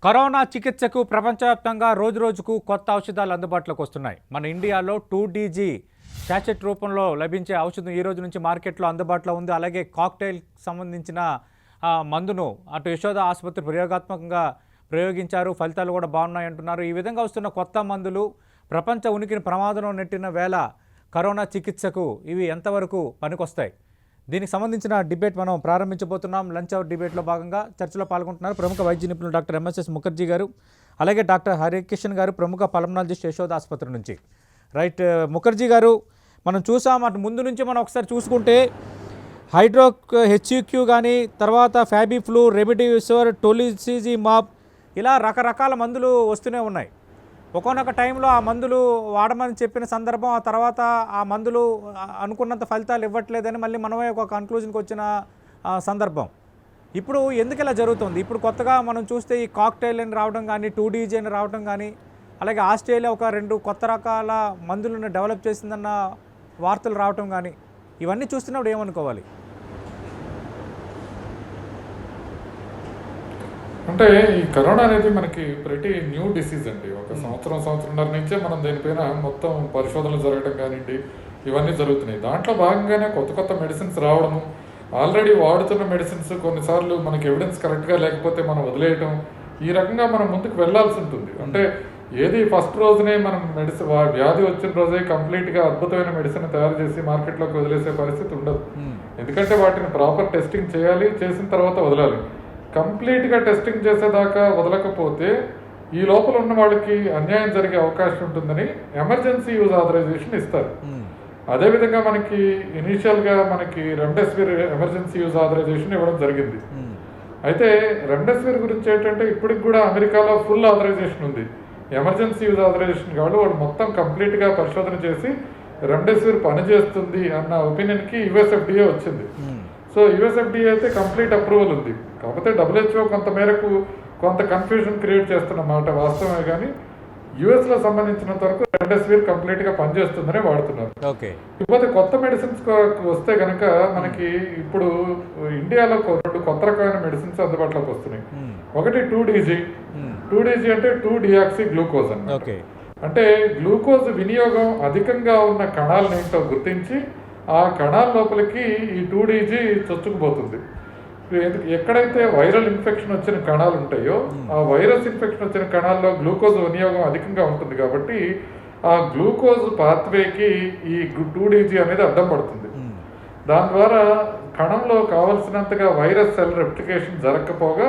Corona చికిత్సకు ప్రపంచవ్యాప్తంగా రోజురోజుకు కొత్త ఔషధాలు అందుబాటులోకి వస్తున్నాయి. మన ఇండియాలో 2DG శాచెట్ రూపంలో లభించే ఔషధం ఈ రోజు నుంచి మార్కెట్లో అందుబాటులో ఉంది. అలాగే కాక్టైల్ సంబంధించిన మందును అటు యశోద ఆసుపత్రి ప్రయోగాత్మకంగా ప్రయోగించారు. ఫలితాలు కూడా బాగున్నాయి అంటున్నారు. ఈ విధంగా వస్తున్న కొత్త మందులు ప్రపంచ ఉనికిని ప్రమాదంలో నెట్టిన వేళ కరోనా చికిత్సకు ఇవి ఎంతవరకు పనికొస్తాయి? దీనికి సంబంధించిన డిబేట్ మనం ప్రారంభించబోతున్నాం. లంచ్ అవర్ డిబేట్లో భాగంగా చర్చలో పాల్గొంటున్నారు ప్రముఖ వైద్య నిపుణులు డాక్టర్ ఎంఎస్ఎస్ ముఖర్జీ గారు, అలాగే డాక్టర్ హరికిషన్ గారు, ప్రముఖ పల్మనాలజిస్ట్ యశోద ఆసుపత్రి నుంచి. రైట్, ముఖర్జీ గారు, మనం చూసాం అటు ముందు నుంచి మనం ఒకసారి చూసుకుంటే హెచ్యూక్యూ కానీ, తర్వాత ఫ్యాబిఫ్లూ, రెమిడిసివిర్, టోలిసిజిమాబ్, ఇలా రకరకాల మందులు వస్తూనే ఉన్నాయి. ఒక్కొక్క టైంలో ఆ మందులు వాడమని చెప్పిన సందర్భం, ఆ తర్వాత ఆ మందులు అనుకున్నంత ఫలితాలు ఇవ్వట్లేదని మళ్ళీ మనమే ఒక కన్క్లూజన్కి వచ్చిన సందర్భం. ఇప్పుడు ఎందుకు ఇలా జరుగుతుంది? ఇప్పుడు కొత్తగా మనం చూస్తే ఈ కాక్టైల్ అని రావడం కానీ, 2DG అని రావడం కానీ, అలాగే ఆస్ట్రేలియా ఒక 2 కొత్త రకాల మందులను డెవలప్ చేసిందన్న వార్తలు రావటం కానీ, ఇవన్నీ చూస్తున్నప్పుడు ఏమనుకోవాలి? అంటే ఈ కరోనా అనేది మనకి ప్రతి న్యూ డిసీజ్ అండి. ఒక సంవత్సరంన్నర నుంచే మనం దీనిపైన మొత్తం పరిశోధనలు జరగడం కానివ్వండి, ఇవన్నీ జరుగుతున్నాయి. దాంట్లో భాగంగానే కొత్త మెడిసిన్స్ రావడము, ఆల్రెడీ వాడుతున్న మెడిసిన్స్ కొన్నిసార్లు మనకి ఎవిడెన్స్ కరెక్ట్గా లేకపోతే మనం వదిలేయటం, ఈ రకంగా మనం ముందుకు వెళ్లాల్సి ఉంటుంది. అంటే ఏది ఫస్ట్ రోజునే మనం వ్యాధి వచ్చిన రోజే కంప్లీట్గా అద్భుతమైన మెడిసిన్ తయారు చేసి మార్కెట్లోకి వదిలేసే పరిస్థితి ఉండదు. ఎందుకంటే వాటిని ప్రాపర్ టెస్టింగ్ చేయాలి, చేసిన తర్వాత వదలాలి. కంప్లీట్గా టెస్టింగ్ చేసేదాకా వదలకపోతే ఈ లోపల ఉన్న వాళ్ళకి అన్యాయం జరిగే అవకాశం ఉంటుందని ఎమర్జెన్సీ యూజ్ ఆథరైజేషన్ ఇస్తారు. అదేవిధంగా మనకి ఇనీషియల్గా మనకి రెమ్డెసివిర్ ఎమర్జెన్సీ యూజ్ ఆథరైజేషన్ ఇవ్వడం జరిగింది. అయితే రెమ్డెసివిర్ గురించి ఏంటంటే ఇప్పటికి కూడా అమెరికాలో ఫుల్ ఆథరైజేషన్ ఉంది. ఎమర్జెన్సీ యూజ్ ఆథరైజేషన్ కాదు, వాళ్ళు మొత్తం కంప్లీట్గా పరిశోధన చేసి రెమ్డెసివిర్ పనిచేస్తుంది అన్న ఒపీనియన్కి యుఎస్ఎఫ్డిఏ వచ్చింది. సో యుఎస్ఎఫ్డిఏ అయితే కంప్లీట్ అప్రూవల్ ఉంది. కాకపోతే WHO కొంత మేరకు కొంత కన్ఫ్యూజన్ క్రియేట్ చేస్తున్నమాట వాస్తవమే, కానీ యుఎస్లో సంబంధించినంత వరకు రెమ్డెసివిర్ కంప్లీట్గా పనిచేస్తుందనే వాడుతున్నారు. ఇకపోతే కొత్త మెడిసిన్స్ వస్తే కనుక మనకి ఇప్పుడు ఇండియాలో 2 కొత్త రకమైన మెడిసిన్స్ అందుబాటులోకి వస్తున్నాయి. ఒకటి 2DG అంటే 2-డియాక్సీ గ్లూకోజ్ అన్నమాట. అంటే గ్లూకోజ్ వినియోగం అధికంగా ఉన్న కణాలను ఏంటో గుర్తించి ఆ కణాల లోపలికి ఈ 2DG చొచ్చుకుపోతుంది. ఎక్కడైతే వైరల్ ఇన్ఫెక్షన్ వచ్చిన కణాలు ఉంటాయో ఆ వైరస్ ఇన్ఫెక్షన్ వచ్చిన కణాల్లో గ్లూకోజ్ వినియోగం అధికంగా ఉంటుంది కాబట్టి ఆ గ్లూకోజ్ పాత్వేకి ఈ 2DG అనేది అడ్డం పడుతుంది. దాని ద్వారా కణంలో కావలసినంతగా వైరస్ సెల్ రెప్లికేషన్ జరగకపోగా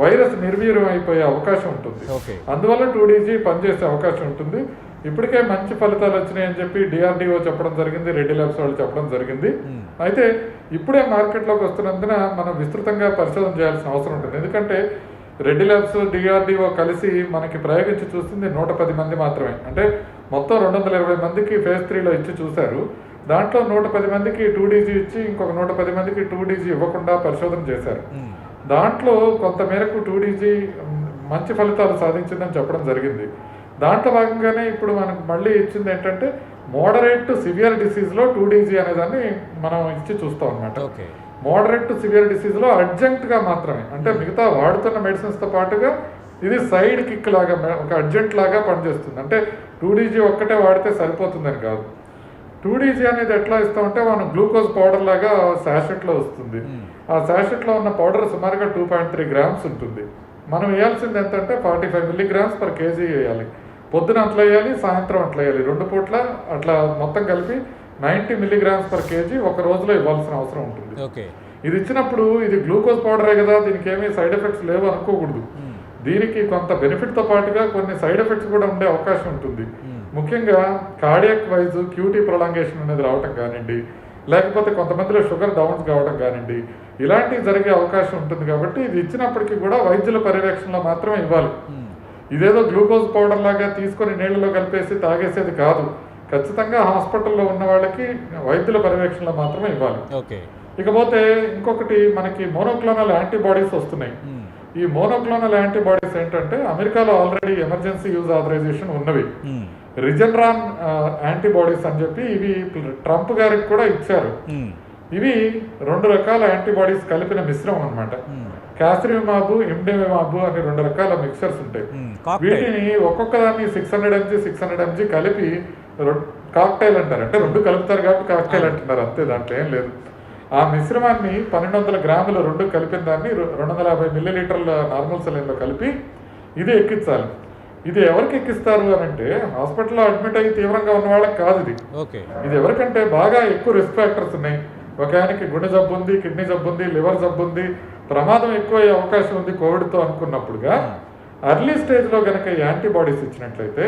వైరస్ నిర్వీర్యం అయిపోయే అవకాశం ఉంటుంది. అందువల్ల 2DG పనిచేసే అవకాశం ఉంటుంది. ఇప్పటికే మంచి ఫలితాలు వచ్చినాయని చెప్పి DRDO చెప్పడం జరిగింది, రెడ్డి ల్యాబ్స్ వాళ్ళు చెప్పడం జరిగింది. అయితే ఇప్పుడే మార్కెట్లోకి వస్తున్నందున మనం విస్తృతంగా పరిశోధన చేయాల్సిన అవసరం ఉంటుంది. ఎందుకంటే రెడ్డి ల్యాబ్స్, DRDO కలిసి మనకి ప్రయోగించి చూస్తుంది 110 మంది మాత్రమే. అంటే మొత్తం 220 మందికి phase 3లో ఇచ్చి చూశారు. దాంట్లో 110 మందికి 2DG ఇచ్చి ఇంకొక 110 మందికి 2DG ఇవ్వకుండా పరిశోధన చేశారు. దాంట్లో కొంత మేరకు 2DG మంచి ఫలితాలు సాధించిందని చెప్పడం జరిగింది. దాంట్లో భాగంగానే ఇప్పుడు మనకు మళ్ళీ ఇచ్చింది ఏంటంటే మోడరేట్ టు సివియర్ డిసీజ్లో 2DG అనేదాన్ని మనం ఇచ్చి చూస్తాం అనమాట. మోడరేట్ టు సివియర్ డిసీజ్లో అర్జెంట్గా మాత్రమే, అంటే మిగతా వాడుతున్న మెడిసిన్స్తో పాటుగా ఇది సైడ్ కిక్ లాగా, ఒక అర్జెంట్ లాగా పనిచేస్తుంది. అంటే 2DG ఒక్కటే వాడితే సరిపోతుందని కాదు. 2DG అనేది ఎట్లా ఇస్తామంటే మనం గ్లూకోజ్ పౌడర్ లాగా శాషెట్లో వస్తుంది. ఆ శాషెట్లో ఉన్న పౌడర్ సుమారుగా 2.3 grams ఉంటుంది. మనం వేయాల్సింది ఎంతంటే 45 milligrams per kg వేయాలి. పొద్దున అట్లా వేయాలి, సాయంత్రం అట్లా వేయాలి, 2 పూట్ల అట్లా మొత్తం కలిపి 90 milligrams per kg ఒక రోజులో ఇవ్వాల్సిన అవసరం ఉంటుంది. ఇది ఇచ్చినప్పుడు ఇది గ్లూకోజ్ పౌడరే కదా, దీనికి ఏమీ సైడ్ ఎఫెక్ట్స్ లేవు అనుకోకూడదు. దీనికి కొంత బెనిఫిట్తో పాటుగా కొన్ని సైడ్ ఎఫెక్ట్స్ కూడా ఉండే అవకాశం ఉంటుంది. ముఖ్యంగా కార్డియాక్ వైజ్ QT ప్రొలాంగేషన్ అనేది రావటం కానివ్వండి, లేకపోతే కొంతమందిలో షుగర్ డౌన్స్ కావడం కానివ్వండి, ఇలాంటివి జరిగే అవకాశం ఉంటుంది. కాబట్టి ఇది ఇచ్చినప్పటికీ కూడా వైద్యుల పర్యవేక్షణలో మాత్రమే ఇవ్వాలి. ఇదేదో గ్లూకోజ్ పౌడర్ లాగా తీసుకొని నీళ్లలో కలిపేసి తాగేసేది కాదు. ఖచ్చితంగా హాస్పిటల్లో ఉన్న వాళ్ళకి వైద్యుల పర్యవేక్షణలో మాత్రమే ఇవ్వాలి. ఇకపోతే ఇంకొకటి మనకి మోనోక్లోనల్ యాంటీబాడీస్ వస్తున్నాయి. ఈ మోనోక్లోనల్ యాంటీబాడీస్ ఏంటంటే అమెరికాలో ఆల్రెడీ ఎమర్జెన్సీ యూజ్ ఆథరైజేషన్ ఉన్నవి. రిజెన్రాన్ యాంటీబాడీస్ అని చెప్పి ఇవి ట్రంప్ గారికి కూడా ఇచ్చారు. ఇవి 2 రకాల యాంటీబాడీస్ కలిపిన మిశ్రమం అనమాట. క్యాసిరిమాబ్, ఇమ్డేవిమాబ్ అని 2 రకాల మిక్సర్స్ ఉంటాయి. వీటిని ఒక్కొక్క దాన్ని 600 mg 600 mg కలిపి కాక్టైల్ అంటారు. అంటే 2 కలుపుతారు కాబట్టి కాక్టైల్ అంటున్నారు, అంతే, దాంట్లో ఏం లేదు. ఆ మిశ్రమాన్ని 1200 గ్రాములు 2 కలిపిన దాన్ని 250 మిల్లీలీటర్ల నార్మల్ సెలైన్లో కలిపి ఇది ఎక్కించాలి. ఇది ఎవరికి ఎక్కిస్తారు అని అంటే హాస్పిటల్లో అడ్మిట్ అయ్యి తీవ్రంగా ఉన్న వాళ్ళకి కాదు ఇది. ఇది ఎవరికంటే బాగా ఎక్కువ రిస్క్ ఫ్యాక్టర్స్ ఉన్నాయి. ఒక ఆయనకి గుండె జబ్బు ఉంది, కిడ్నీ జబ్బు ఉంది, లివర్ జబ్బు ఉంది, ప్రమాదం ఎక్కువ అయ్యే అవకాశం ఉంది కోవిడ్తో అనుకున్నప్పుడుగా అర్లీ స్టేజ్లో కనుక యాంటీబాడీస్ ఇచ్చినట్లయితే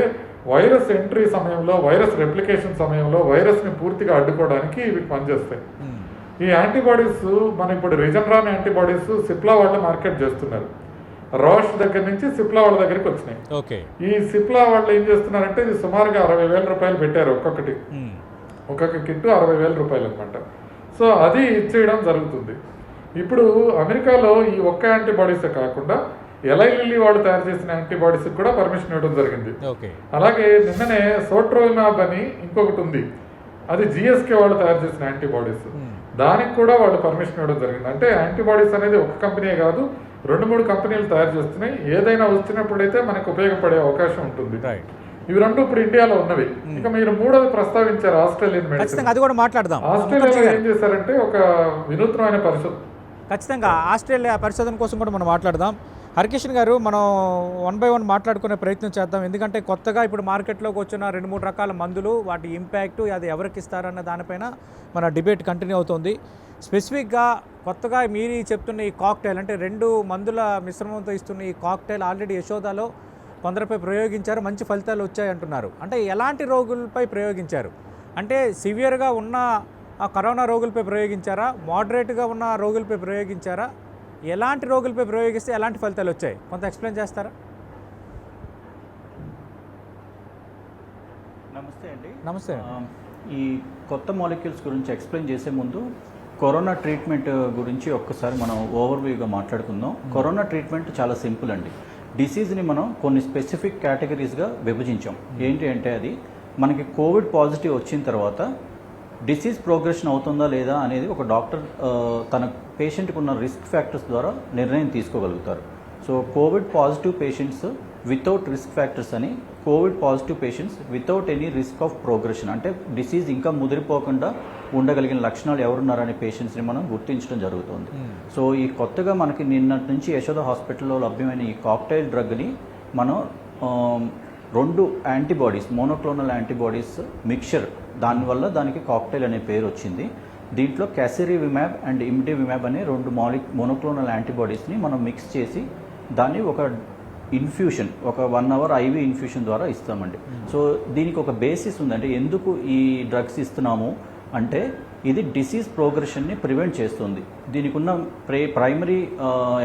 వైరస్ ఎంట్రీ సమయంలో, వైరస్ రెప్లికేషన్ సమయంలో వైరస్ని పూర్తిగా అడ్డుకోవడానికి ఇవి పనిచేస్తాయి. ఈ యాంటీబాడీస్ మనం ఇప్పుడు రిజనరాన్ యాంటీబాడీస్ సిప్లా వాళ్ళు మార్కెట్ చేస్తున్నారు. రోష్ దగ్గర నుంచి సిప్లా వాళ్ళ దగ్గరికి వచ్చినాయి. ఈ సిప్లా వాళ్ళు ఏం చేస్తున్నారంటే ఇది సుమారుగా 60,000 రూపాయలు పెట్టారు ఒక్కొక్కటి, ఒక్కొక్క కిట్ 60,000 రూపాయలు అనమాట. సో అది ఇచ్చేయడం జరుగుతుంది. ఇప్పుడు అమెరికాలో ఈ ఒక్క యాంటీబాడీసే కాకుండా ఎలై లిల్లీ వాళ్ళు తయారు చేసిన యాంటీబాడీస్ కూడా పర్మిషన్ ఇవ్వడం జరిగింది. అలాగే నిన్ననే సోట్రోవిమాబ్ అని ఇంకొకటి ఉంది, అది జిఎస్కే వాళ్ళు తయారు చేసిన యాంటీబాడీస్, దానికి కూడా వాళ్ళు పర్మిషన్ ఇవ్వడం జరిగింది. అంటే యాంటీబాడీస్ అనేది ఒక కంపెనీ కాదు, 2-3 కంపెనీలు తయారు చేస్తున్నాయి. ఏదైనా వచ్చినప్పుడైతే మనకు ఉపయోగపడే అవకాశం ఉంటుంది. ఇవి 2 ఇప్పుడు ఇండియాలో ఉన్నవి. ఇక మీరు 3వది ప్రస్తావించారు, ఆస్ట్రేలియన్ మెడిసిన్. అది కూడా మాట్లాడదాం. ఆస్ట్రేలియాలో ఏం చేశారంటే ఒక వినూత్నమైన పరిశోధన, ఖచ్చితంగా ఆస్ట్రేలియా పరిశోధన కోసం కూడా మనం మాట్లాడదాం. హరికిషన్ గారు, మనం 1 by 1 మాట్లాడుకునే ప్రయత్నం చేద్దాం. ఎందుకంటే కొత్తగా ఇప్పుడు మార్కెట్లోకి వచ్చిన 2-3 రకాల మందులు, వాటి ఇంపాక్ట్, అది ఎవరికి ఇస్తారన్న దానిపైన మన డిబేట్ కంటిన్యూ అవుతుంది. స్పెసిఫిక్గా కొత్తగా మీరు చెప్తున్న ఈ కాక్టైల్, అంటే 2 మందుల మిశ్రమంతో ఇస్తున్న ఈ కాక్టైల్ ఆల్రెడీ యశోదాలో కొందరిపై ప్రయోగించారు, మంచి ఫలితాలు వచ్చాయి అంటున్నారు. అంటే ఎలాంటి రోగులపై ప్రయోగించారు? అంటే సివియర్గా ఉన్న కరోనా రోగులపై ప్రయోగించారా, మోడరేట్గా ఉన్న రోగులపై ప్రయోగించారా, ఎలాంటి రోగులపై ప్రయోగిస్తే ఎలాంటి ఫలితాలు వచ్చాయి కొంత ఎక్స్ప్లెయిన్ చేస్తారా? నమస్తే అండి. నమస్తే. ఈ కొత్త మాలిక్యూల్స్ గురించి ఎక్స్ప్లెయిన్ చేసే ముందు కరోనా ట్రీట్మెంట్ గురించి ఒక్కసారి మనం ఓవర్వ్యూగా మాట్లాడుకుందాం. కరోనా ట్రీట్మెంట్ చాలా సింపుల్ అండి. డిసీజ్ని మనం కొన్ని స్పెసిఫిక్ కేటగిరీస్గా విభజించాం. ఏంటి అంటే అది మనకి కోవిడ్ పాజిటివ్ వచ్చిన తర్వాత డిసీజ్ ప్రోగ్రెషన్ అవుతుందా లేదా అనేది ఒక డాక్టర్ తన పేషెంట్కి ఉన్న రిస్క్ ఫ్యాక్టర్స్ ద్వారా నిర్ణయం తీసుకోగలుగుతారు. So covid positive patients without risk factors అని, covid positive patients without any risk of progression, అంటే డిసీజ్ ఇంకా ముదిరిపోకుండా ఉండగలిగిన లక్షణాలు ఎవరున్నారనే పేషెంట్స్ని మనం గుర్తించడం జరుగుతుంది. సో ఈ కొత్తగా మనకి నిన్నటి నుంచి యశోద హాస్పిటల్లో లభ్యమైన ఈ కాక్టైల్ డ్రగ్ని మనం 2 యాంటీబాడీస్, మోనోక్లోనల్ యాంటీబాడీస్ మిక్చర్, దానివల్ల దానికి కాక్టైల్ అనే పేరు వచ్చింది. దీంట్లో క్యాసిరివిమాబ్ అండ్ ఇమ్డేవిమాబ్ అనే 2 మోనోక్లోనల్ యాంటీబాడీస్ని మనం మిక్స్ చేసి దాన్ని ఒక ఇన్ఫ్యూషన్, ఒక 1 hour IV ఇన్ఫ్యూషన్ ద్వారా ఇస్తామండి. సో దీనికి ఒక బేసిస్ ఉందంటే ఎందుకు ఈ డ్రగ్స్ ఇస్తున్నాము అంటే ఇది డిసీజ్ ప్రోగ్రెషన్ని ప్రివెంట్ చేస్తుంది. దీనికి ఉన్న ప్రైమరీ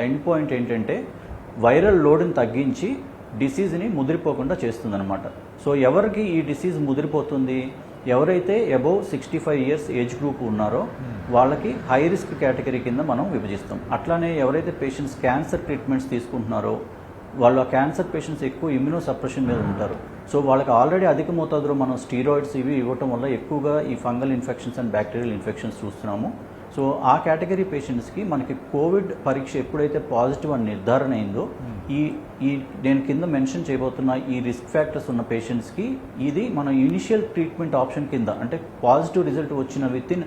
ఎండ్ పాయింట్ ఏంటంటే వైరల్ లోడ్ని తగ్గించి డిసీజ్ని ముదిరిపోకుండా చేస్తుందన్నమాట. సో ఎవరికి ఈ డిసీజ్ ముదిరిపోతుంది? ఎవరైతే అబౌవ్ 65 years ఏజ్ గ్రూప్ ఉన్నారో వాళ్ళకి హై రిస్క్ కేటగిరీ కింద మనం విభజిస్తాం. అట్లానే ఎవరైతే పేషెంట్స్ క్యాన్సర్ ట్రీట్మెంట్స్ తీసుకుంటున్నారో వాళ్ళ క్యాన్సర్ పేషెంట్స్ ఎక్కువ ఇమ్యూనో సప్రెషన్ మీద ఉంటారు. సో వాళ్ళకి ఆల్రెడీ అధిక మోతాదులో మనం స్టీరాయిడ్స్ ఇవి ఇవ్వటం వల్ల ఎక్కువగా ఈ fungal infections and bacterial infections చూస్తున్నాము. సో ఆ కేటగిరీ పేషెంట్స్కి మనకి కోవిడ్ పరీక్ష ఎప్పుడైతే పాజిటివ్ అని నిర్ధారణ అయిందో ఈ నేను కింద మెన్షన్ చేయబోతున్న ఈ రిస్క్ ఫ్యాక్టర్స్ ఉన్న పేషెంట్స్కి ఇది మనం ఇనిషియల్ ట్రీట్మెంట్ ఆప్షన్ కింద, అంటే పాజిటివ్ రిజల్ట్ వచ్చిన వితిన్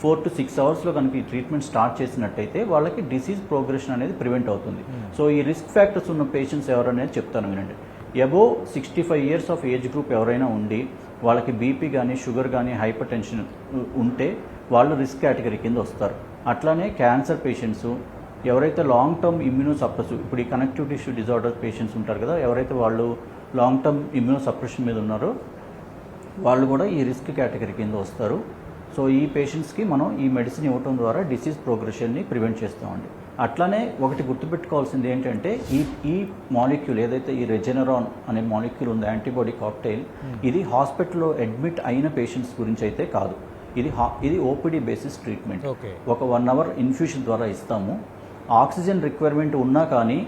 4 to 6 hours కనుక ఈ ట్రీట్మెంట్ స్టార్ట్ చేసినట్టయితే వాళ్ళకి డిసీజ్ ప్రోగ్రెషన్ అనేది ప్రివెంట్ అవుతుంది. సో ఈ రిస్క్ ఫ్యాక్టర్స్ ఉన్న పేషెంట్స్ ఎవరనేది చెప్తాను వినండి. Above 65 years of age group ఎవరైనా ఉండి వాళ్ళకి బీపీ కానీ షుగర్ కానీ హైపర్ టెన్షన్ ఉంటే వాళ్ళు రిస్క్ కేటగిరీ కింద వస్తారు. అట్లానే క్యాన్సర్ పేషెంట్స్, ఎవరైతే లాంగ్ టర్మ్ ఇమ్యూనో సప్రెసివ్, ఇప్పుడు ఈ కనెక్టివ్ టిష్యూ డిజార్డర్ పేషెంట్స్ ఉంటారు కదా, ఎవరైతే వాళ్ళు లాంగ్ టర్మ్ ఇమ్యూనో సప్రెషన్ మీద ఉన్నారో వాళ్ళు కూడా ఈ రిస్క్ కేటగిరీ కింద వస్తారు. సో ఈ పేషెంట్స్కి మనం ఈ మెడిసిన్ ఇవ్వడం ద్వారా డిసీజ్ ప్రోగ్రెషన్ని ప్రివెంట్ చేస్తామండి. అట్లానే ఒకటి గుర్తుపెట్టుకోవాల్సింది ఏంటంటే ఈ మాలిక్యూల్ ఏదైతే ఈ రెజెనరాన్ అనే మాలిక్యూల్ ఉందో యాంటీబాడీ కాక్టైల్, ఇది హాస్పిటల్లో అడ్మిట్ అయిన పేషెంట్స్ గురించి అయితే కాదు. ఇది ఓపీడీ బేసిస్ ట్రీట్మెంట్. ఒక 1 hour ఇన్ఫ్యూషన్ ద్వారా ఇస్తాము. ఆక్సిజన్ రిక్వైర్మెంట్ ఉన్నా కానీ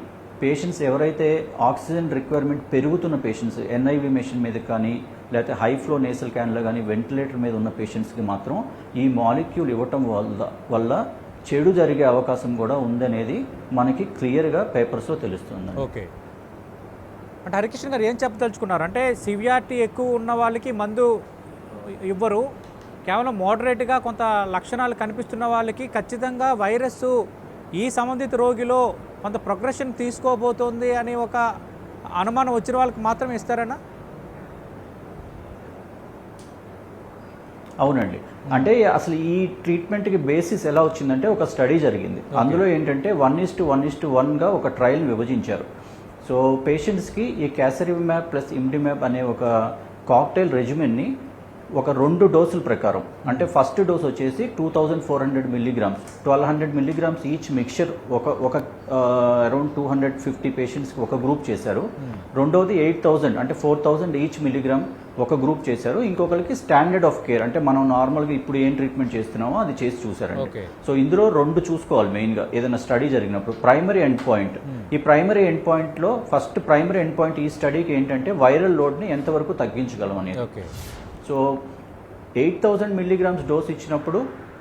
పేషెంట్స్ ఎవరైతే ఆక్సిజన్ రిక్వైర్మెంట్ పెరుగుతున్న పేషెంట్స్ ఎన్ఐవి మెషిన్ మీద కానీ లేకపోతే హై ఫ్లో నేసల్ క్యాన్లో కానీ వెంటిలేటర్ మీద ఉన్న పేషెంట్స్కి మాత్రం ఈ మాలిక్యూల్ ఇవ్వటం వల్ల చెడు జరిగే అవకాశం కూడా ఉందనేది మనకి క్లియర్గా పేపర్స్లో తెలుస్తుంది. ఓకే, అంటే హరికృష్ణ గారు ఏం చెప్పదలుచుకున్నారు అంటే సివియారిటీ ఎక్కువ ఉన్న వాళ్ళకి మందు ఇవ్వరు, కేవలం మోడరేట్గా కొంత లక్షణాలు కనిపిస్తున్న వాళ్ళకి ఖచ్చితంగా వైరస్ ఈ సంబంధిత రోగిలో కొంత ప్రోగ్రెషన్ తీసుకోబోతోంది అని ఒక అనుమానం వచ్చిన వాళ్ళకి మాత్రమే ఇస్తారనా? అవునండి, అంటే అసలు ఈ ట్రీట్మెంట్కి బేసిస్ ఎలా వచ్చిందంటే ఒక స్టడీ జరిగింది. అందులో ఏంటంటే 1:1:1గా ఒక ట్రయల్ విభజించారు. సో పేషెంట్స్కి ఈ క్యాసరిమ్యాబ్ ప్లస్ ఇమ్డిమ్యాబ్ అనే ఒక కాక్టైల్ రెజిమెన్ని ఒక 2 డోసుల ప్రకారం, అంటే ఫస్ట్ డోస్ వచ్చేసి 2400 మిల్లీగ్రామ్స్, 1200 మిల్లీగ్రామ్స్ ఈచ్ మిక్చర్ ఒక అరౌండ్ 250 పేషెంట్స్కి ఒక గ్రూప్ చేశారు. రెండోది 8000 అంటే 4000 ఈచ్ మిల్లీగ్రామ్ ఒక గ్రూప్ చేశారు. ఇంకొకరికి స్టాండర్డ్ ఆఫ్ కేర్, అంటే మనం నార్మల్గా ఇప్పుడు ఏం ట్రీట్మెంట్ చేస్తున్నామో అది చేసి చూసారండి. సో ఇందులో 2 చూసుకోవాలి మెయిన్గా ఏదైనా స్టడీ జరిగినప్పుడు. ప్రైమరీ ఎండ్ పాయింట్, ఈ ప్రైమరీ ఎండ్ పాయింట్లో ఫస్ట్ ప్రైమరీ ఎండ్ పాయింట్ ఈ స్టడీకి ఏంటంటే వైరల్ లోడ్ని ఎంతవరకు తగ్గించగలం అనేది. సో 8000 మిల్లీగ్రామ్స్ డోస్ ఇచ్చినప్పుడు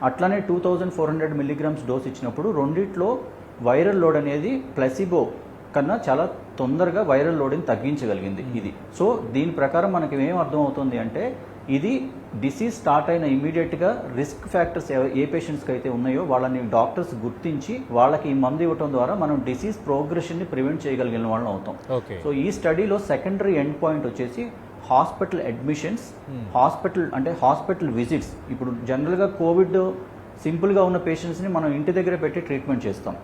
అట్లానే 2400 మిల్లీగ్రామ్స్ డోస్ ఇచ్చినప్పుడు రెండిట్లో వైరల్ లోడ్ అనేది ప్లసిబో కన్నా చాలా తొందరగా వైరల్ లోడ్ని తగ్గించగలిగింది ఇది. సో దీని ప్రకారం మనకి ఏం అర్థం అవుతుంది అంటే ఇది డిసీజ్ స్టార్ట్ అయిన ఇమీడియట్గా రిస్క్ ఫ్యాక్టర్స్ ఏ పేషెంట్స్కి అయితే ఉన్నాయో వాళ్ళని డాక్టర్స్ గుర్తించి వాళ్ళకి ఈ మందు ఇవ్వడం ద్వారా మనం డిసీజ్ ప్రోగ్రెషన్ని ప్రివెంట్ చేయగలిగిన వాళ్ళం అవుతాం. సో ఈ స్టడీలో సెకండరీ ఎండ్ పాయింట్ వచ్చేసి హాస్పిటల్ అడ్మిషన్స్, హాస్పిటల్ విజిట్స్. ఇప్పుడు జనరల్గా కోవిడ్ సింపుల్గా ఉన్న పేషెంట్స్ని మనం ఇంటి దగ్గర పెట్టి ట్రీట్మెంట్ చేస్తాం.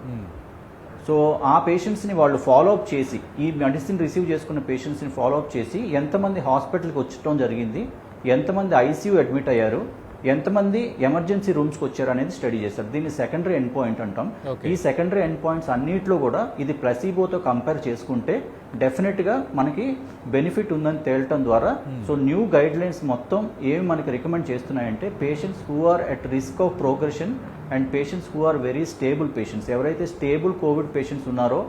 సో ఆ పేషెంట్స్ని వాళ్ళు ఫాలోఅప్ చేసి, ఈ మెడిసిన్ రిసీవ్ చేసుకున్న పేషెంట్స్ని ఫాలోఅప్ చేసి ఎంతమంది హాస్పిటల్కి వచ్చటం జరిగింది, ఎంతమంది ఐసీయూ అడ్మిట్ అయ్యారు, ఎంతమంది ఎమర్జెన్సీ రూమ్స్కి వచ్చారు అనేది స్టడీ చేస్తారు. దీన్ని సెకండరీ ఎండ్ పాయింట్ అంటాం. ఈ సెకండరీ ఎండ్ పాయింట్స్ అన్నిట్లో కూడా ఇది ప్లసీబోతో కంపేర్ చేసుకుంటే డెఫినెట్గా మనకి బెనిఫిట్ ఉందని తేలటం ద్వారా సో న్యూ గైడ్ లైన్స్ మొత్తం ఏమి మనకి రికమెండ్ చేస్తున్నాయంటే patients who are at risk of progression and patients who are very stable patients, ఎవరైతే స్టేబుల్ కోవిడ్ పేషెంట్స్ ఉన్నారో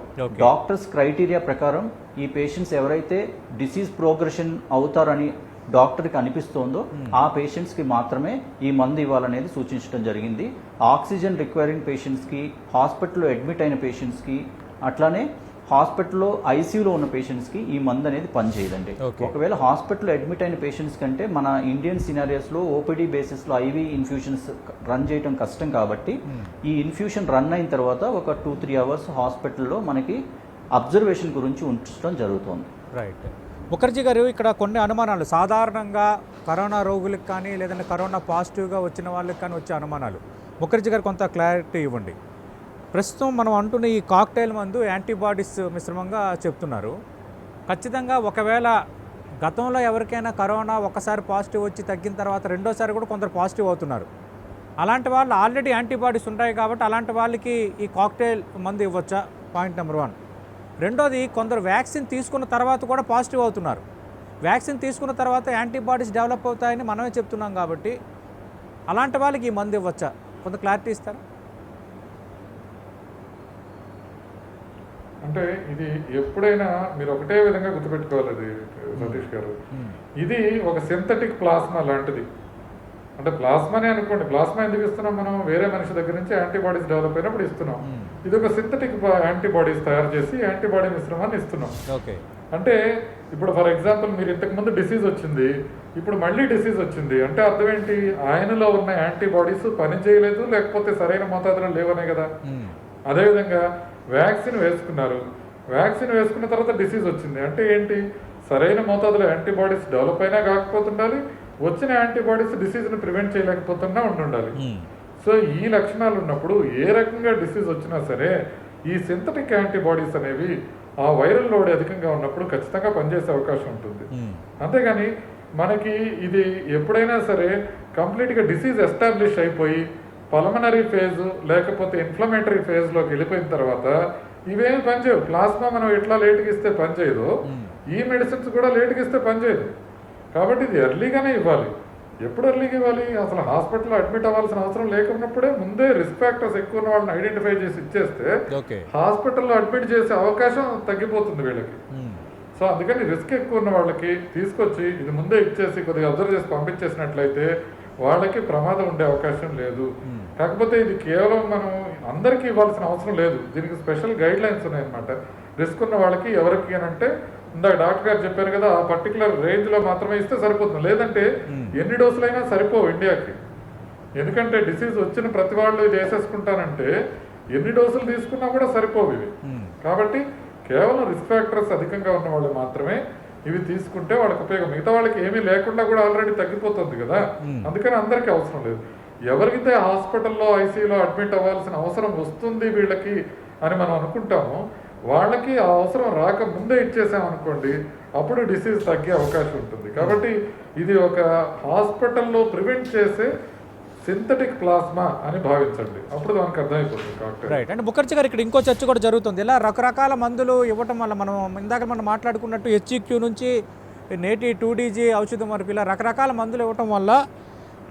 డాక్టర్స్ క్రైటీరియా ప్రకారం ఈ పేషెంట్స్ ఎవరైతే డిసీజ్ ప్రోగ్రెషన్ అవుతారని డాక్టర్కి అనిపిస్తోందో ఆ పేషెంట్స్కి మాత్రమే ఈ మందు ఇవ్వాలనేది సూచించడం జరిగింది. ఆక్సిజన్ రిక్వైరింగ్ పేషెంట్స్కి, హాస్పిటల్లో అడ్మిట్ అయిన పేషెంట్స్కి, అట్లానే హాస్పిటల్లో ఐసీయూలో ఉన్న పేషెంట్స్కి ఈ మందు అనేది పనిచేయదండి. ఒకవేళ హాస్పిటల్లో అడ్మిట్ అయిన పేషెంట్స్ కంటే మన ఇండియన్ సినారియోస్లో ఓపీడీ బేసిస్లో ఐవీ ఇన్ఫ్యూషన్స్ రన్ చేయడం కష్టం కాబట్టి ఈ ఇన్ఫ్యూషన్ రన్ అయిన తర్వాత ఒక 2-3 అవర్స్ హాస్పిటల్లో మనకి అబ్జర్వేషన్ గురించి ఉంచడం జరుగుతుంది. రైట్. ముఖర్జీ గారు, ఇక్కడ కొన్ని అనుమానాలు సాధారణంగా కరోనా రోగులకు కానీ లేదంటే కరోనా పాజిటివ్గా వచ్చిన వాళ్ళకి కానీ వచ్చే అనుమానాలు ముఖర్జీ గారు కొంత క్లారిటీ ఇవ్వండి. ప్రస్తుతం మనం అంటున్న ఈ కాక్టైల్ మందు యాంటీబాడీస్ మిశ్రమంగా చెప్తున్నారు. ఖచ్చితంగా ఒకవేళ గతంలో ఎవరికైనా కరోనా ఒకసారి పాజిటివ్ వచ్చి తగ్గిన తర్వాత రెండోసారి కూడా కొందరు పాజిటివ్ అవుతున్నారు. అలాంటి వాళ్ళు ఆల్రెడీ యాంటీబాడీస్ ఉంటాయి కాబట్టి అలాంటి వాళ్ళకి ఈ కాక్టైల్ మందు ఇవ్వచ్చా? Point number 1. రెండోది, కొందరు వ్యాక్సిన్ తీసుకున్న తర్వాత కూడా పాజిటివ్ అవుతున్నారు. వ్యాక్సిన్ తీసుకున్న తర్వాత యాంటీబాడీస్ డెవలప్ అవుతాయని మనమే చెప్తున్నాం కాబట్టి అలాంటి వాళ్ళకి ఈ మందు ఇవ్వచ్చా? కొంత క్లారిటీ ఇస్తారా? అంటే ఇది ఎప్పుడైనా మీరు ఒకటే విధంగా గుర్తుపెట్టుకోవాలి సతీష్ గారు, ఇది ఒక సింథటిక్ ప్లాస్మా లాంటిది. అంటే ప్లాస్మానే అనుకోండి, ప్లాస్మా ఎందుకు ఇస్తున్నాం మనం? వేరే మనిషి దగ్గర నుంచి యాంటీబాడీస్ డెవలప్ అయినప్పుడు ఇస్తున్నాం. ఇది ఒక సింథటిక్ యాంటీబాడీస్ తయారు చేసి యాంటీబాడీ మిశ్రమాన్ని ఇస్తున్నాం. అంటే ఇప్పుడు ఫర్ ఎగ్జాంపుల్ మీరు ఇంతకుముందు డిసీజ్ వచ్చింది, ఇప్పుడు మళ్ళీ డిసీజ్ వచ్చింది అంటే అర్థం ఏంటి? ఆయనలో ఉన్న యాంటీబాడీస్ పని చేయలేదు, లేకపోతే సరైన మోతాదులో లేవనే కదా. అదేవిధంగా వ్యాక్సిన్ వేసుకున్నారు, వ్యాక్సిన్ వేసుకున్న తర్వాత డిసీజ్ వచ్చింది అంటే ఏంటి? సరైన మోతాదులో యాంటీబాడీస్ డెవలప్ అయినా కాకపోతుండాలి, వచ్చిన యాంటీబాడీస్ డిసీజ్ని ప్రివెంట్ చేయలేకపోతున్నా ఉండాలి. సో ఈ లక్షణాలు ఉన్నప్పుడు ఏ రకంగా డిసీజ్ వచ్చినా సరే ఈ సింథటిక్ యాంటీబాడీస్ అనేవి ఆ వైరల్ లోడ్ అధికంగా ఉన్నప్పుడు ఖచ్చితంగా పనిచేసే అవకాశం ఉంటుంది. అంతేగాని మనకి ఇది ఎప్పుడైనా సరే కంప్లీట్గా డిసీజ్ ఎస్టాబ్లిష్ అయిపోయి పల్మనరీ ఫేజ్ లేకపోతే ఇన్ఫ్లమేటరీ ఫేజ్లోకి వెళ్ళిపోయిన తర్వాత ఇవేమి పనిచేయవు. ప్లాస్మా మనం ఎట్లా లేట్గా ఇస్తే పనిచేయదు, ఈ మెడిసిన్స్ కూడా లేట్గా ఇస్తే పనిచేయదు. కాబట్టి ఇది ఎర్లీగానే ఇవ్వాలి. ఎప్పుడు ఎర్లీగా ఇవ్వాలి? అసలు హాస్పిటల్లో అడ్మిట్ అవ్వాల్సిన అవసరం లేకున్నప్పుడే ముందే రిస్క్ ఫ్యాక్టర్స్ ఎక్కువ ఉన్న వాళ్ళని ఐడెంటిఫై చేసి ఇచ్చేస్తే హాస్పిటల్లో అడ్మిట్ చేసే అవకాశం తగ్గిపోతుంది వీళ్ళకి. సో అందుకని రిస్క్ ఎక్కువ ఉన్న వాళ్ళకి తీసుకొచ్చి ఇది ముందే ఇచ్చేసి కొద్దిగా అబ్జర్వ్ చేసి పంపించేసినట్లయితే వాళ్ళకి ప్రమాదం ఉండే అవకాశం లేదు. కాకపోతే ఇది కేవలం మనం అందరికీ ఇవ్వాల్సిన అవసరం లేదు, దీనికి స్పెషల్ గైడ్ లైన్స్ ఉన్నాయన్నమాట. రిస్క్ ఉన్న వాళ్ళకి ఎవరికి అని అంటే ఇందాక డాక్టర్ గారు చెప్పారు కదా, ఆ పర్టికులర్ రేంజ్లో మాత్రమే ఇస్తే సరిపోతుంది. లేదంటే ఎన్ని డోసులైనా సరిపోవు ఇండియాకి. ఎందుకంటే డిసీజ్ వచ్చిన ప్రతి వాళ్ళు ఇది వేసేసుకుంటానంటే ఎన్ని డోసులు తీసుకున్నా కూడా సరిపోవు ఇవి. కాబట్టి కేవలం రిస్క్ ఫ్యాక్టర్స్ అధికంగా ఉన్న వాళ్ళు మాత్రమే ఇవి తీసుకుంటే వాళ్ళకి ఉపయోగం. మిగతా వాళ్ళకి ఏమీ లేకుండా కూడా ఆల్రెడీ తగ్గిపోతుంది కదా, అందుకని అందరికీ అవసరం లేదు. ఎవరికైతే హాస్పిటల్లో ఐసీయూలో అడ్మిట్ అవ్వాల్సిన అవసరం వస్తుంది వీళ్ళకి అని మనం అనుకుంటామో వాళ్ళకి ఆ అవసరం రాక ముందే ఇచ్చేసామనుకోండి, అప్పుడు డిసీజ్ తగ్గే అవకాశం ఉంటుంది. కాబట్టి ఇది ఒక హాస్పిటల్లో ప్రివెంట్ చేసే సింథటిక్ ప్లాస్మా అని భావించండి, అప్పుడు దానికి అర్థమైపోతుంది కాక్టైల్. రైట్. అంటే ముఖర్జీ గారు ఇక్కడ ఇంకో చర్చ కూడా జరుగుతుంది. ఇలా రకరకాల మందులు ఇవ్వటం వల్ల మనం మాట్లాడుకున్నట్టు హెచ్ఈక్యూ నుంచి నేటి 2DG ఔషధం వరకు ఇలా రకరకాల మందులు ఇవ్వటం వల్ల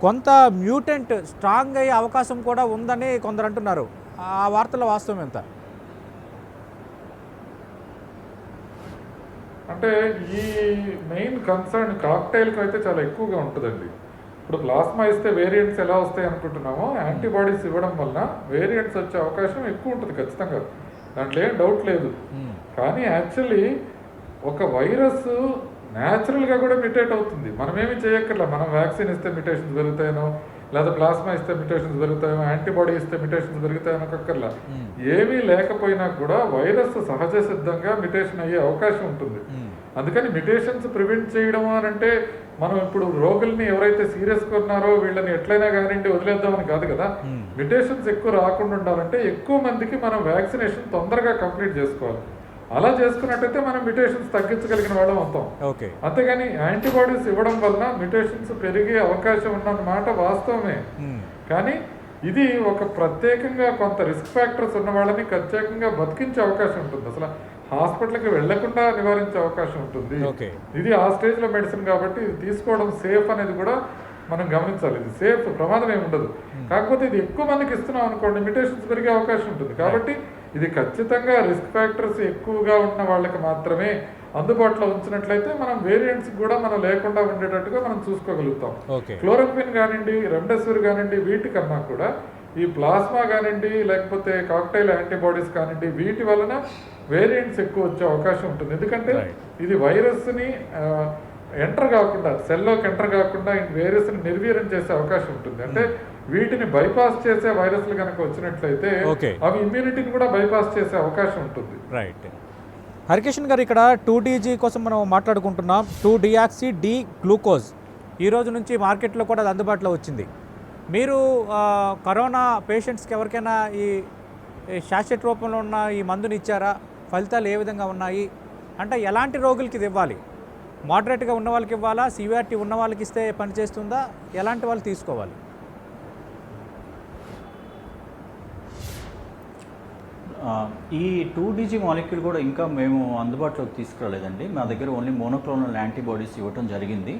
కొంత మ్యూటెంట్ స్ట్రాంగ్ అయ్యే అవకాశం కూడా ఉందని కొందరు అంటున్నారు. ఆ వార్తల వాస్తవం ఎంత? అంటే ఈ మెయిన్ కన్సర్న్ కాక్టైల్కి అయితే చాలా ఎక్కువగా ఉంటుందండి. ఇప్పుడు ప్లాస్మా ఇస్తే వేరియంట్స్ ఎలా వస్తాయి అనుకుంటున్నామో, యాంటీబాడీస్ ఇవ్వడం వల్ల వేరియంట్స్ వచ్చే అవకాశం ఎక్కువ ఉంటుంది ఖచ్చితంగా, దాంట్లో ఏం డౌట్ లేదు. కానీ యాక్చువల్లీ ఒక వైరస్ న్యాచురల్గా కూడా మిటేట్ అవుతుంది, మనమేమి చేయక్కర్లా. మనం వ్యాక్సిన్ ఇస్తే మిటేషన్స్ పెరుగుతాయనో, లేదా ప్లాస్మా ఇస్తే మిటేషన్స్ పెరుగుతాయో, యాంటీబాడీ ఇస్తే మిటేషన్స్ పెరుగుతాయనో ఒక్కర్లా. ఏమీ లేకపోయినా కూడా వైరస్ సహజ సిద్ధంగా మిటేషన్ అయ్యే అవకాశం ఉంటుంది. అందుకని మిటేషన్స్ ప్రివెంట్ చేయడం అని అంటే మనం ఇప్పుడు రోగుల్ని ఎవరైతే సీరియస్గా ఉన్నారో వీళ్ళని ఎట్లయినా కానివ్వండి వదిలేద్దామని కాదు కదా. మిటేషన్స్ ఎక్కువ రాకుండా ఉండాలంటే ఎక్కువ మందికి మనం వ్యాక్సినేషన్ తొందరగా కంప్లీట్ చేసుకోవాలి. అలా చేసుకున్నట్టయితే మనం మిటేషన్స్ తగ్గించగలిగిన వాళ్ళం అవుతాం. అంతేగాని యాంటీబాడీస్ ఇవ్వడం వలన మిటేషన్స్ పెరిగే అవకాశం ఉన్నమాట వాస్తవమే. కానీ ఇది ఒక ప్రత్యేకంగా కొంత రిస్క్ ఫ్యాక్టర్స్ ఉన్న వాళ్ళని ప్రత్యేకంగా బతికించే అవకాశం ఉంటుంది, అసలు హాస్పిటల్కి వెళ్లకుండా నివారించే అవకాశం ఉంటుంది. ఇది ఆ స్టేజ్లో మెడిసిన్ కాబట్టి ఇది తీసుకోవడం సేఫ్ అనేది కూడా మనం గమనించాలి. ఇది సేఫ్, ప్రమాదం ఏమి ఉండదు. కాకపోతే ఇది ఎక్కువ మందికి ఇస్తున్నాం అనుకోండి, మిటేషన్స్ పెరిగే అవకాశం ఉంటుంది. కాబట్టి ఇది ఖచ్చితంగా రిస్క్ ఫ్యాక్టర్స్ ఎక్కువగా ఉన్న వాళ్ళకి మాత్రమే అందుబాటులో ఉంచినట్లయితే మనం వేరియంట్స్ కూడా మనం లేకుండా ఉండేటట్టుగా మనం చూసుకోగలుగుతాం. క్లోరోక్విన్ కానివ్వండి, రెమ్డెసివిర్ కానివ్వండి, వీటికన్నా కూడా ఈ ప్లాస్మా కానివ్వండి, లేకపోతే కాక్టైల్ యాంటీబాడీస్ కానివ్వండి, వీటి వలన వేరియంట్స్ ఎక్కువ వచ్చే అవకాశం ఉంటుంది. ఎందుకంటే ఇది వైరస్ని ఎంటర్ కాకుండా, సెల్లోకి ఎంటర్ కాకుండా వైరస్ని నిర్వీర్యం చేసే అవకాశం ఉంటుంది. అంటే వీటిని బైపాస్ చేసే వైరస్లు కనుక వచ్చినట్లయితే అవి ఇమ్యూనిటీని కూడా బైపాస్ చేసే అవకాశం ఉంటుంది. రైట్. హరికిషన్ గారు, ఇక్కడ 2DG కోసం మనం మాట్లాడుకుంటున్నాం. 2-deoxy-D గ్లూకోజ్ ఈ రోజు నుంచి మార్కెట్లో కూడా అది అందుబాటులో వచ్చింది. మీరు కరోనా పేషెంట్స్కి ఎవరికైనా ఈ శాషెట్ రూపంలో ఉన్న ఈ మందుని ఇచ్చారా? ఫలితాలు ఏ విధంగా ఉన్నాయి? అంటే ఎలాంటి రోగులకి ఇది ఇవ్వాలి? మోడరేట్గా ఉన్న వాళ్ళకి ఇవ్వాలా? సివియారిటీ ఉన్న వాళ్ళకి ఇస్తే పనిచేస్తుందా? ఎలాంటి వాళ్ళు తీసుకోవాలి? ఈ 2DG మాలిక్యూల్ కూడా ఇంకా మేము అందుబాటులోకి తీసుకురాలేదండి. మా దగ్గర ఓన్లీ మోనోక్లోనల్ యాంటీబాడీస్ ఇవ్వటం జరిగింది.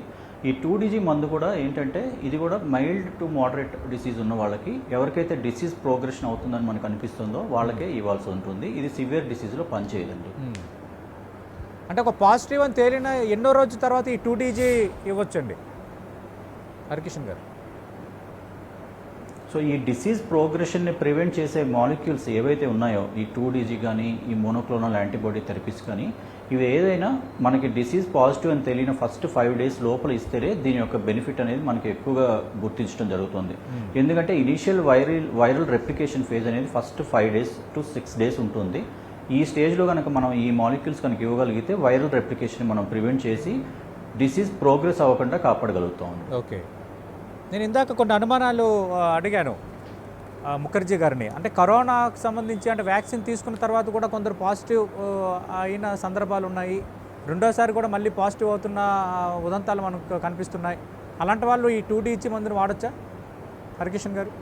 ఈ 2DG మందు కూడా ఏంటంటే ఇది కూడా మైల్డ్ టు మోడరేట్ డిసీజ్ ఉన్న వాళ్ళకి, ఎవరికైతే డిసీజ్ ప్రోగ్రెషన్ అవుతుందని మనకు అనిపిస్తుందో వాళ్ళకే ఇవ్వాల్సి ఉంటుంది. ఇది సివియర్ డిసీజ్లో పనిచేయదండి. అంటే ఒక పాజిటివ్ అని తేలిన ఎన్నో రోజుల తర్వాత ఈ 2DG ఇవ్వచ్చండి హరికిషన్ గారు? సో ఈ డిసీజ్ ప్రోగ్రెషన్ని ప్రివెంట్ చేసే మాలిక్యూల్స్ ఏవైతే ఉన్నాయో, ఈ 2DG కానీ, ఈ మోనోక్లోనల్ యాంటీబాడీ థెరపీస్ కానీ, ఇవి ఏదైనా మనకి డిసీజ్ పాజిటివ్ అని తెలియని ఫస్ట్ 5 days లోపల ఇస్తేనే దీని యొక్క బెనిఫిట్ అనేది మనకి ఎక్కువగా గుర్తించడం జరుగుతుంది. ఎందుకంటే ఇనీషియల్ వైరల్ రెప్లికేషన్ ఫేజ్ అనేది ఫస్ట్ 5 days to 6 days ఉంటుంది. ఈ స్టేజ్లో కనుక మనం ఈ మాలిక్యూల్స్ కనుక ఇవ్వగలిగితే వైరల్ రెప్లికేషన్ మనం ప్రివెంట్ చేసి డిసీజ్ ప్రోగ్రెస్ అవ్వకుండా కాపాడగలుగుతాం. ఓకే. నేను ఇందాక కొన్ని అనుమానాలు అడిగాను ముఖర్జీ గారిని. అంటే కరోనాకు సంబంధించి అంటే వ్యాక్సిన్ తీసుకున్న తర్వాత కూడా కొందరు పాజిటివ్ అయిన సందర్భాలు ఉన్నాయి, రెండోసారి కూడా మళ్ళీ పాజిటివ్ అవుతున్న ఉదంతాలు మనకు కనిపిస్తున్నాయి. అలాంటి వాళ్ళు ఈ 2DG మందుని వాడచ్చా హరికిషన్ గారు?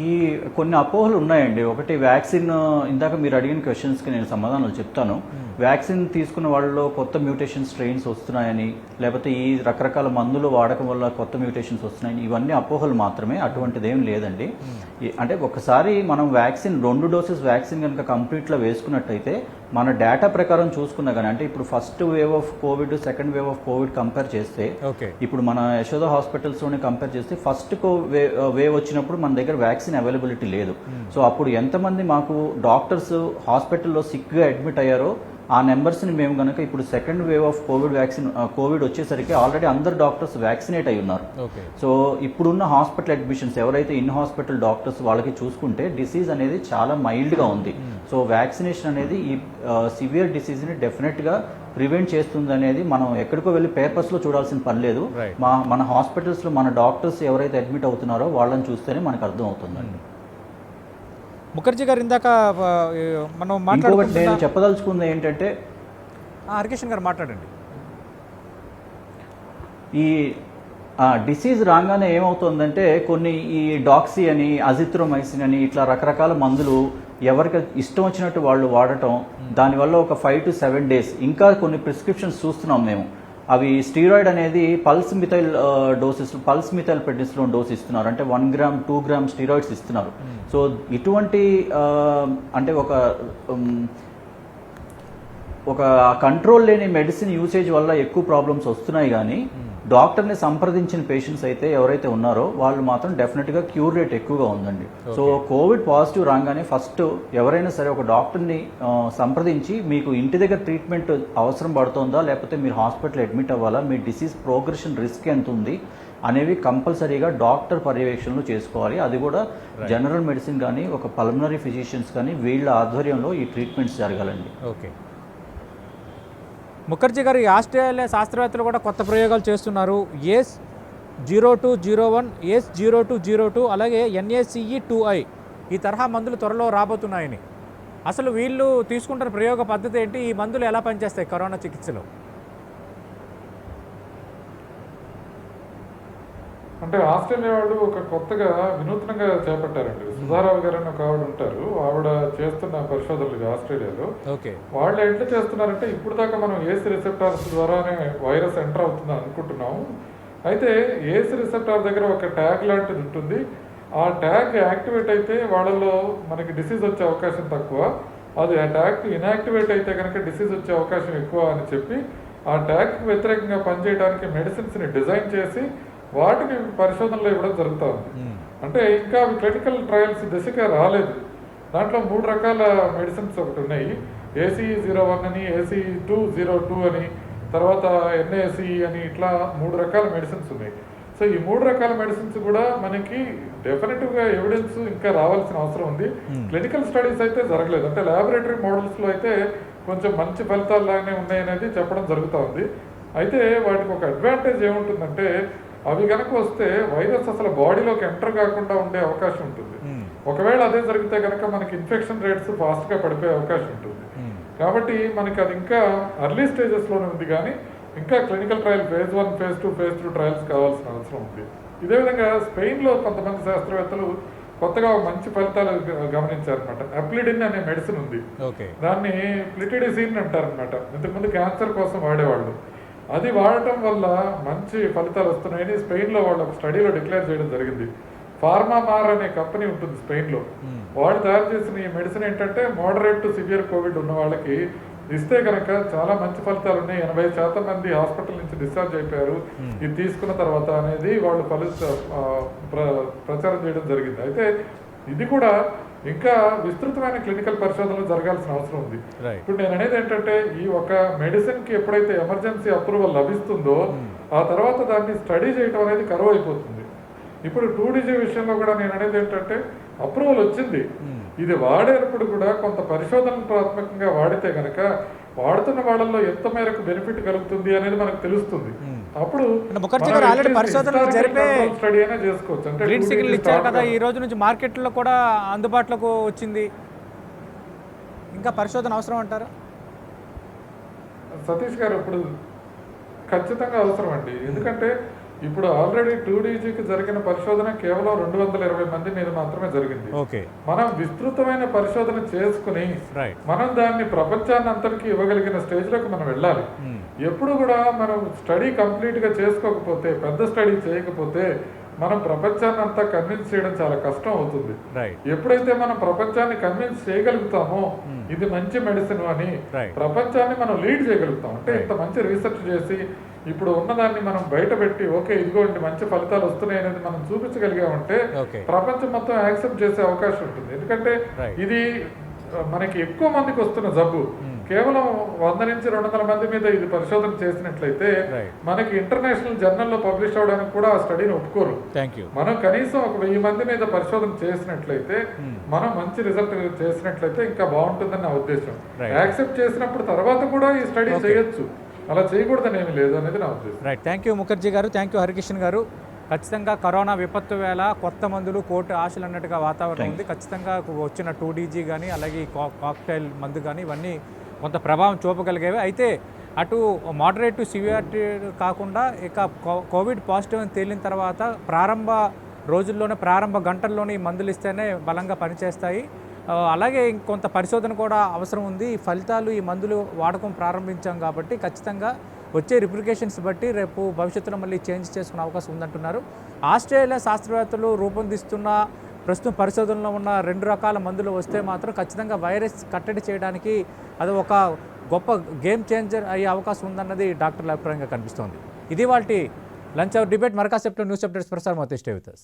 ఈ కొన్ని అపోహలు ఉన్నాయండి. ఒకటి వ్యాక్సిన్, ఇందాక మీరు అడిగిన క్వశ్చన్స్కి నేను సమాధానాలు చెప్తాను. వ్యాక్సిన్ తీసుకున్న వాళ్ళలో కొత్త మ్యూటేషన్ స్ట్రెయిన్స్ వస్తున్నాయని, లేకపోతే ఈ రకరకాల మందులు వాడకం వల్ల కొత్త మ్యూటేషన్స్ వస్తున్నాయని, ఇవన్నీ అపోహలు మాత్రమే. అటువంటిది ఏం లేదండి. అంటే ఒకసారి మనం వ్యాక్సిన్ 2 డోసెస్ వ్యాక్సిన్ కనుక కంప్లీట్లో వేసుకున్నట్టయితే మన డేటా ప్రకారం చూసుకున్నా కానీ, అంటే ఇప్పుడు first wave of Covid, second wave of Covid compare చేస్తే, ఇప్పుడు మన యశోద హాస్పిటల్స్లోనే కంపేర్ చేస్తే ఫస్ట్ వేవ్ వచ్చినప్పుడు మన దగ్గర వ్యాక్సిన్ అవైలబిలిటీ లేదు. సో అప్పుడు ఎంతమంది మాకు డాక్టర్స్ హాస్పిటల్లో సిక్గా అడ్మిట్ అయ్యారో ఆ నెంబర్స్ని మేము కనుక ఇప్పుడు సెకండ్ వేవ్ ఆఫ్ కోవిడ్ వచ్చేసరికి ఆల్రెడీ అందరు డాక్టర్స్ వ్యాక్సినేట్ అయి ఉన్నారు. సో ఇప్పుడున్న హాస్పిటల్ అడ్మిషన్స్ ఎవరైతే ఇన్ హాస్పిటల్ డాక్టర్స్ వాళ్ళకి చూసుకుంటే డిసీజ్ అనేది చాలా మైల్డ్గా ఉంది. సో వ్యాక్సినేషన్ అనేది ఈ సివియర్ డిసీజ్ని డెఫినెట్గా ప్రివెంట్ చేస్తుంది అనేది మనం ఎక్కడికో వెళ్ళి పేపర్స్లో చూడాల్సిన పని లేదు. మన హాస్పిటల్స్లో మన డాక్టర్స్ ఎవరైతే అడ్మిట్ అవుతున్నారో వాళ్ళని చూస్తేనే మనకు అర్థం అవుతుందండి. ముఖర్జీ గారు, ఇందాక మనం ఇంకొకటి నేను చెప్పదలుచుకుంది ఏంటంటే, హరికిషన్ గారు మాట్లాడండి. ఈ డిసీజ్ రాగానే ఏమవుతుందంటే కొన్ని ఈ డాక్సీ అని, అజిత్రోమైసిన్ అని ఇట్లా రకరకాల మందులు ఎవరికి ఇష్టం వచ్చినట్టు వాళ్ళు వాడటం, దానివల్ల ఒక 5 to 7 days ఇంకా కొన్ని ప్రిస్క్రిప్షన్స్ చూస్తున్నాం మేము. అవి స్టీరాయిడ్ అనేది పల్స్ మిథైల్ ప్రెడ్నిసోలోన్ డోస్ ఇస్తున్నారు. అంటే 1 gram 2 gram స్టీరాయిడ్స్ ఇస్తున్నారు. సో ఇటువంటి అంటే ఒక కంట్రోల్ లేని మెడిసిన్ యూసేజ్ వల్ల ఎక్కువ ప్రాబ్లమ్స్ వస్తున్నాయి. కానీ డాక్టర్ని సంప్రదించిన పేషెంట్స్ అయితే ఎవరైతే ఉన్నారో వాళ్ళు మాత్రం డెఫినెట్గా క్యూర్ రేట్ ఎక్కువగా ఉందండి. సో కోవిడ్ పాజిటివ్ రాగానే ఫస్ట్ ఎవరైనా సరే ఒక డాక్టర్ని సంప్రదించి మీకు ఇంటి దగ్గర ట్రీట్మెంట్ అవసరం పడుతుందా, లేకపోతే మీరు హాస్పిటల్ అడ్మిట్ అవ్వాలా, మీ డిసీజ్ ప్రోగ్రెషన్ రిస్క్ ఎంత ఉంది అనేవి కంపల్సరీగా డాక్టర్ పర్యవేక్షణలో చేసుకోవాలి. అది కూడా జనరల్ మెడిసిన్ కానీ, ఒక పల్మనరీ ఫిజిషియన్స్ కానీ వీళ్ళ ఆధ్వర్యంలో ఈ ట్రీట్మెంట్స్ జరగాలండి. ఓకే. ముఖర్జీ గారు, ఈ ఆస్ట్రేలియా శాస్త్రవేత్తలు కూడా కొత్త ప్రయోగాలు చేస్తున్నారు. ACE0201, ACE0202, అలాగే NACE2I ఈ తరహా మందులు త్వరలో రాబోతున్నాయని. అసలు వీళ్ళు తీసుకుంటున్న ప్రయోగ పద్ధతి ఏంటి? ఈ మందులు ఎలా పనిచేస్తాయి కరోనా చికిత్సలో? అంటే ఆస్ట్రేలియా వాళ్ళు ఒక కొత్తగా వినూత్నంగా చేపట్టారండి. సుధారావు గారు అని ఒక ఆవిడ ఉంటారు, ఆవిడ చేస్తున్న పరిశోధనలు ఆస్ట్రేలియాలో. వాళ్ళు ఎట్లా చేస్తున్నారంటే, ఇప్పుడు దాకా మనం ఏసీ రిసెప్టార్స్ ద్వారానే వైరస్ ఎంటర్ అవుతుందని అనుకుంటున్నాము. అయితే ఏసీ రిసెప్టార్ దగ్గర ఒక ట్యాగ్ లాంటిది ఉంటుంది. ఆ ట్యాగ్ యాక్టివేట్ అయితే వాళ్ళలో మనకి డిసీజ్ వచ్చే అవకాశం తక్కువ, అది ఆ ట్యాగ్ ఇన్యాక్టివేట్ అయితే కనుక డిసీజ్ వచ్చే అవకాశం ఎక్కువ అని చెప్పి ఆ ట్యాగ్కి వ్యతిరేకంగా పనిచేయడానికి మెడిసిన్స్ని డిజైన్ చేసి వాటిని పరిశోధనలో ఇవ్వడం జరుగుతుంది. అంటే ఇంకా అవి క్లినికల్ ట్రయల్స్ దిశగా రాలేదు. దాంట్లో 3 రకాల మెడిసిన్స్ ఒకటి ఉన్నాయి. ACE01 అని, ACE202 అని, తర్వాత NACE అని, ఇట్లా 3 రకాల మెడిసిన్స్ ఉన్నాయి. సో ఈ 3 రకాల మెడిసిన్స్ కూడా మనకి డెఫినెటివ్గా ఎవిడెన్స్ ఇంకా రావాల్సిన అవసరం ఉంది. క్లినికల్ స్టడీస్ అయితే జరగలేదు. అంటే ల్యాబొరేటరీ మోడల్స్లో అయితే కొంచెం మంచి ఫలితాలు లాగానే ఉన్నాయనేది చెప్పడం జరుగుతూ ఉంది. అయితే వాటికి ఒక అడ్వాంటేజ్ ఏముంటుందంటే, అవి కనుక వస్తే వైరస్ అసలు బాడీలోకి ఎంటర్ కాకుండా ఉండే అవకాశం ఉంటుంది. ఒకవేళ అదే జరిగితే కనుక మనకి ఇన్ఫెక్షన్ రేట్స్ ఫాస్ట్గా పడిపోయే అవకాశం ఉంటుంది. కాబట్టి మనకి అది ఇంకా అర్లీ స్టేజెస్లోనే ఉంది. కానీ ఇంకా clinical trial phase 1, phase 2, phase 3 trials కావాల్సిన అవసరం ఉంది. ఇదే విధంగా స్పెయిన్లో కొంతమంది శాస్త్రవేత్తలు కొత్తగా మంచి ఫలితాలు గమనించారనమాట. అప్లిడిన్ అనే మెడిసిన్ ఉంది, దాన్ని ప్లిటిడిసిన్ అంటారనమాట. ఇంతకుముందు క్యాన్సర్ కోసం వాడేవాళ్ళు. అది వాడటం వల్ల మంచి ఫలితాలు వస్తున్నాయని స్పెయిన్లో వాళ్ళు ఒక స్టడీలో డిక్లేర్ చేయడం జరిగింది. ఫార్మామార్ అనే కంపెనీ ఉంటుంది స్పెయిన్లో. వాళ్ళు తయారు చేసిన ఈ మెడిసిన్ ఏంటంటే, మోడరేట్ టు సివియర్ కోవిడ్ ఉన్న వాళ్ళకి ఇస్తే కనుక చాలా మంచి ఫలితాలు ఉన్నాయి. 80% మంది హాస్పిటల్ నుంచి డిశ్చార్జ్ అయిపోయారు ఇది తీసుకున్న తర్వాత అనేది వాళ్ళు ప్రచారం చేయడం జరిగింది. అయితే ఇది కూడా ఇంకా విస్తృతమైన క్లినికల్ పరిశోధనలు జరగాల్సిన అవసరం ఉంది. ఇప్పుడు నేను అనేది ఏంటంటే, ఈ ఒక మెడిసిన్ కి ఎప్పుడైతే ఎమర్జెన్సీ అప్రూవల్ లభిస్తుందో ఆ తర్వాత దాన్ని స్టడీ చేయడం అనేది కరువు అయిపోతుంది. ఇప్పుడు 2DG విషయంలో కూడా నేను అనేది ఏంటంటే, అప్రూవల్ వచ్చింది, ఇది వాడేటప్పుడు కూడా కొంత పరిశోధనాత్మకంగా వాడితే కనుక వాడుతున్న వాళ్ళల్లో ఎంత మేరకు బెనిఫిట్ కలుగుతుంది అనేది మనకు తెలుస్తుంది. అప్పుడు స్టడీ అయినా చేసుకోవచ్చు. అంటే ఈ రోజు నుంచి మార్కెట్లో కూడా అందుబాటులోకి వచ్చింది, ఇంకా పరిశోధన అవసరం అంటారా సతీష్ గారు? ఇప్పుడు ఖచ్చితంగా అవసరం అండి. ఎందుకంటే ఇప్పుడు ఆల్రెడీ 2DGకి జరిగిన పరిశోధన కేవలం 220 మంది మీద మాత్రమే జరిగింది. ఓకే, మనం విస్తృతమైన పరిశోధన చేసుకుని రైట్. మనం దాన్ని ప్రపంచాన్ని అంతటికి ఇవ్వగలిగిన స్టేజ్లోకి మనం వెళ్ళాలి. ఎప్పుడు కూడా మనం స్టడీ కంప్లీట్గా చేసుకోకపోతే, పెద్ద స్టడీ చేయకపోతే మనం ప్రపంచాన్ని అంతా కన్విన్స్ చేయడం చాలా కష్టం అవుతుంది. ఎప్పుడైతే మనం ప్రపంచాన్ని కన్విన్స్ చేయగలుగుతామో ఇది మంచి మెడిసిన్ అని, ప్రపంచాన్ని మనం లీడ్ చేయగలుగుతాం. అంటే ఇంత మంచి రీసెర్చ్ చేసి ఇప్పుడు ఉన్నదాన్ని మనం బయట పెట్టి ఓకే ఇదిగోండి మంచి ఫలితాలు వస్తున్నాయి అనేది మనం చూపించగలిగామంటే ప్రపంచం మొత్తం యాక్సెప్ట్ చేసే అవకాశం ఉంటుంది. ఎందుకంటే ఇది మనకి ఎక్కువ మందికి వస్తున్న జబ్బు. కేవలం 100 నుంచి 200 మంది మీద ఇది పరిశోధన చేసినట్లయితే మనకి ఇంటర్నేషనల్ జర్నల్లో పబ్లిష్ అవడానికి కూడా ఆ స్టడీని ఒప్పుకోరు. మనం కనీసం ఒక 1000 మంది మీద పరిశోధన చేసినట్లయితే, మనం మంచి రిజల్ట్ చేసినట్లయితే ఇంకా బాగుంటుందని నా ఉద్దేశం. యాక్సెప్ట్ చేసినప్పుడు తర్వాత కూడా ఈ స్టడీ చేయొచ్చు, అలా చేయకూడదని ఏమి లేదు అనేది నా ఉద్దేశం. రైట్, థ్యాంక్ యూ ముఖర్జీ గారు, థ్యాంక్ యూ హరికిషన్ గారు. ఖచ్చితంగా కరోనా విపత్తు వేళ కొత్త మందులు కోటి ఆశలు అన్నట్టుగా వాతావరణం ఉంది. ఖచ్చితంగా వచ్చిన 2DG కానీ అలాగే కాక్టైల్ మందు కానీ ఇవన్నీ కొంత ప్రభావం చూపగలిగేవి. అయితే అటు మోడరేట్ టు సివియారిటీ కాకుండా ఇక కోవిడ్ పాజిటివ్ అని తేలిన తర్వాత ప్రారంభ రోజుల్లోనే, ప్రారంభ గంటల్లోనే ఈ మందులు ఇస్తేనే బలంగా పనిచేస్తాయి. అలాగే ఇంకొంత పరిశోధన కూడా అవసరం ఉంది. ఈ ఫలితాలు, ఈ మందులు వాడకం ప్రారంభించాం కాబట్టి ఖచ్చితంగా వచ్చే రిప్లికేషన్స్ బట్టి రేపు భవిష్యత్తులో మళ్ళీ చేంజ్ చేసుకునే అవకాశం ఉందంటున్నారు. ఆస్ట్రేలియా శాస్త్రవేత్తలు రూపొందిస్తున్న ప్రస్తుతం పరిశోధనలో ఉన్న 2 రకాల మందులు వస్తే మాత్రం ఖచ్చితంగా వైరస్ కట్టడి చేయడానికి అది ఒక గొప్ప గేమ్ చేంజర్ అయ్యే అవకాశం ఉందన్నది డాక్టర్ల అభిప్రాయంగా కనిపిస్తోంది. ఇది వాటి లంచ్ అవర్ డిబేట్. మరకాసేపులో న్యూస్ అప్డేట్స్ ప్రసారం అవుతాయి. Stay with us.